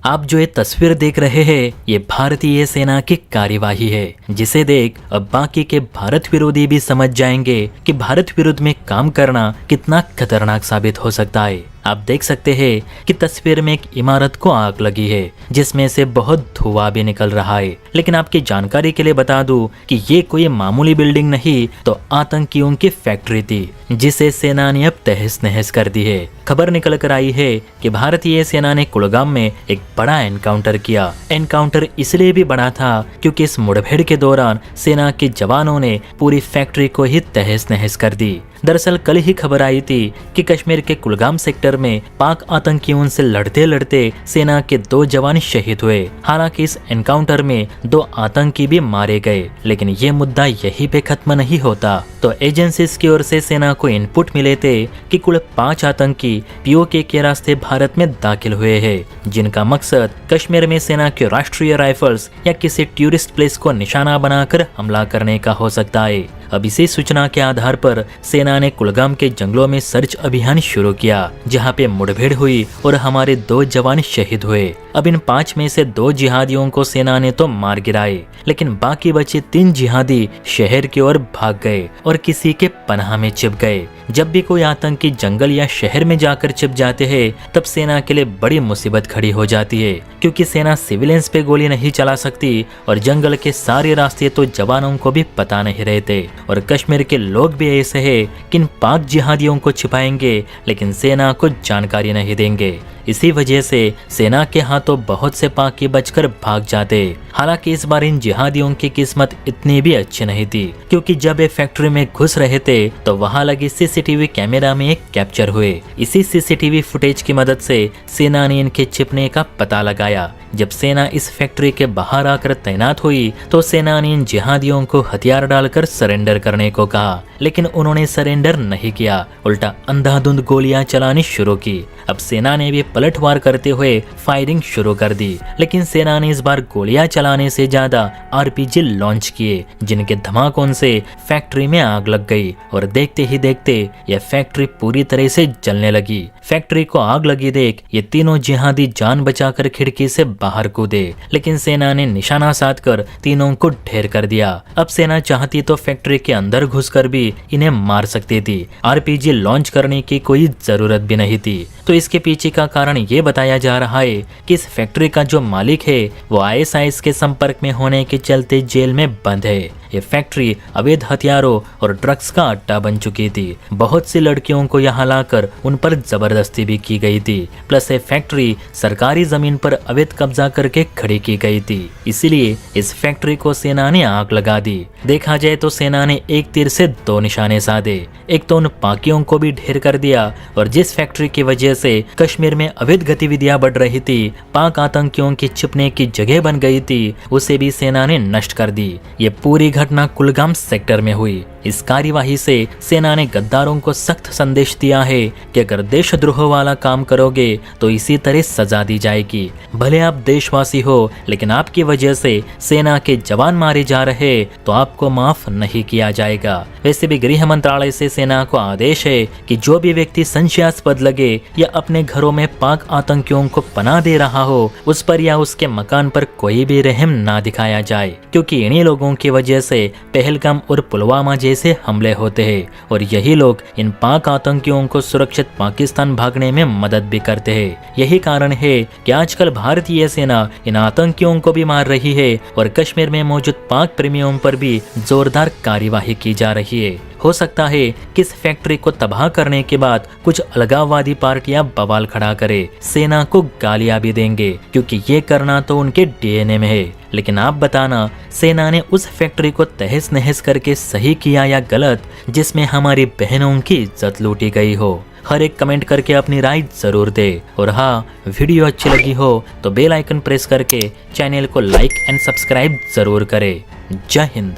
आप जो ये तस्वीर देख रहे हैं ये भारतीय सेना की कार्यवाही है, जिसे देख अब बाकी के भारत विरोधी भी समझ जाएंगे कि भारत विरुद्ध में काम करना कितना खतरनाक साबित हो सकता है। आप देख सकते हैं कि तस्वीर में एक इमारत को आग लगी है, जिसमें से बहुत धुआं भी निकल रहा है। लेकिन आपकी जानकारी के लिए बता दूं कि ये कोई मामूली बिल्डिंग नहीं तो आतंकियों की फैक्ट्री थी, जिसे सेना ने अब तहस नहस कर दी है। खबर निकल कर आई है कि भारतीय सेना ने कुलगाम में एक बड़ा एनकाउंटर किया। एनकाउंटर इसलिए भी बड़ा था क्योंकि इस मुठभेड़ के दौरान सेना के जवानों ने पूरी फैक्ट्री को ही तहस नहस कर दी। दरअसल कल ही खबर आई थी कि कश्मीर के कुलगाम सेक्टर में पाक आतंकियों से लड़ते लड़ते सेना के 2 जवान शहीद हुए। हालांकि इस एनकाउंटर में 2 आतंकी भी मारे गए, लेकिन ये मुद्दा यहीं पे खत्म नहीं होता। तो एजेंसीज की ओर से सेना को इनपुट मिले थे कि कुल 5 आतंकी पीओके के रास्ते भारत में दाखिल हुए हैं, जिनका मकसद कश्मीर में सेना के राष्ट्रीय राइफल्स या किसी टूरिस्ट प्लेस को निशाना बनाकर हमला करने का हो सकता है। अब इसी सूचना के आधार पर सेना ने कुलगाम के जंगलों में सर्च अभियान शुरू किया, जहां पे मुठभेड़ हुई और हमारे 2 जवान शहीद हुए। अब इन 5 में से 2 जिहादियों को सेना ने तो मार गिराए, लेकिन बाकी बचे 3 जिहादी शहर की ओर भाग गए और किसी के पनाह में छिप गए। जब भी कोई आतंकी जंगल या शहर में जाकर छिप जाते हैं, तब सेना के लिए बड़ी मुसीबत खड़ी हो जाती है, क्योंकि सेना सिविलियंस पे गोली नहीं चला सकती और जंगल के सारे रास्ते तो जवानों को भी पता नहीं रहते। और कश्मीर के लोग भी ऐसे हैं कि इन पाक जिहादियों को छिपाएंगे, लेकिन सेना को जानकारी नहीं देंगे। इसी वजह से सेना के हाथों बहुत से पाकी बचकर भाग जाते। हालांकि इस बार इन जिहादियों की किस्मत इतनी भी अच्छी नहीं थी, क्योंकि जब ये फैक्ट्री में घुस रहे थे तो वहां लगी सीसीटीवी कैमरा में एक कैप्चर हुए। इसी सीसीटीवी फुटेज की मदद से सेना ने इनके छिपने का पता लगाया। जब सेना इस फैक्ट्री के बाहर आकर तैनात हुई तो सेना ने इन जिहादियों को हथियार डालकर सरेंडर करने को कहा, लेकिन उन्होंने सरेंडर नहीं किया, उल्टा अंधाधुंध गोलियां चलानी शुरू की। अब सेना ने भी पलटवार करते हुए फायरिंग शुरू कर दी, लेकिन सेना ने इस बार गोलियां चलाने से ज्यादा आरपीजी लॉन्च किए, जिनके धमाकों से फैक्ट्री में आग लग गई और देखते ही देखते यह फैक्ट्री पूरी तरह से जलने लगी। फैक्ट्री को आग लगी देख ये तीनों जिहादी जान बचाकर खिड़की से बाहर कूदे, लेकिन सेना ने निशाना साधकर तीनों को ढेर कर दिया। अब सेना चाहती तो फैक्ट्री के अंदर घुसकर भी इन्हें मार सकती थी, आरपीजी लॉन्च करने की कोई जरूरत भी नहीं थी। तो इसके पीछे का कारण ये बताया जा रहा है कि इस फैक्ट्री का जो मालिक है वो आईएसआईएस के संपर्क में होने के चलते जेल में बंद है। ये फैक्ट्री अवैध हथियारों और ड्रग्स का अड्डा बन चुकी थी। बहुत सी लड़कियों को यहाँ लाकर उन पर जबरदस्ती भी की गई थी। प्लस ये फैक्ट्री सरकारी जमीन पर अवैध कब्जा करके खड़ी की गई थी, इसीलिए इस फैक्ट्री को सेना ने आग लगा दी। देखा जाए तो सेना ने एक तीर से 2 निशाने साधे। एक तो उन पाकियों को भी ढेर कर दिया, और जिस फैक्ट्री की वजह से कश्मीर में अवैध गतिविधियां बढ़ रही थी, पाक आतंकियों की छिपने की जगह बन गई थी, उसे भी सेना ने नष्ट कर दी। ये पूरी घटना कुलगाम सेक्टर में हुई। इस कार्यवाही से सेना ने गद्दारों को सख्त संदेश दिया है कि अगर देशद्रोह वाला काम करोगे तो इसी तरह सजा दी जाएगी। भले आप देशवासी हो, लेकिन आपकी वजह से सेना के जवान मारे जा रहे तो आपको माफ नहीं किया जाएगा। वैसे भी गृह मंत्रालय से सेना को आदेश है कि जो भी व्यक्ति संशयास्पद लगे या अपने घरों में पाक आतंकियों को पनाह दे रहा हो, उस पर या उसके मकान पर कोई भी रहम ना दिखाया जाए, क्योंकि इन्हीं लोगों की वजह से पहलगाम और पुलवामा जैसे हमले होते हैं, और यही लोग इन पाक आतंकियों को सुरक्षित पाकिस्तान भागने में मदद भी करते हैं। यही कारण है कि आजकल भारतीय सेना इन आतंकियों को भी मार रही है और कश्मीर में मौजूद पाक प्रेमियों पर भी जोरदार कार्यवाही की जा रही है। हो सकता है कि इस फैक्ट्री को तबाह करने के बाद कुछ अलगाववादी पार्टियां बवाल खड़ा करे, सेना को गालियां भी देंगे, क्योंकि ये करना तो उनके डीएनए में है। लेकिन आप बताना, सेना ने उस फैक्ट्री को तहस नहस करके सही किया या गलत, जिसमें हमारी बहनों की इज्जत लूटी गई हो? हर एक कमेंट करके अपनी राय जरूर दे। और हाँ, वीडियो अच्छी लगी हो तो बेल आइकन प्रेस करके चैनल को लाइक एंड सब्सक्राइब जरूर करें। जय हिंद।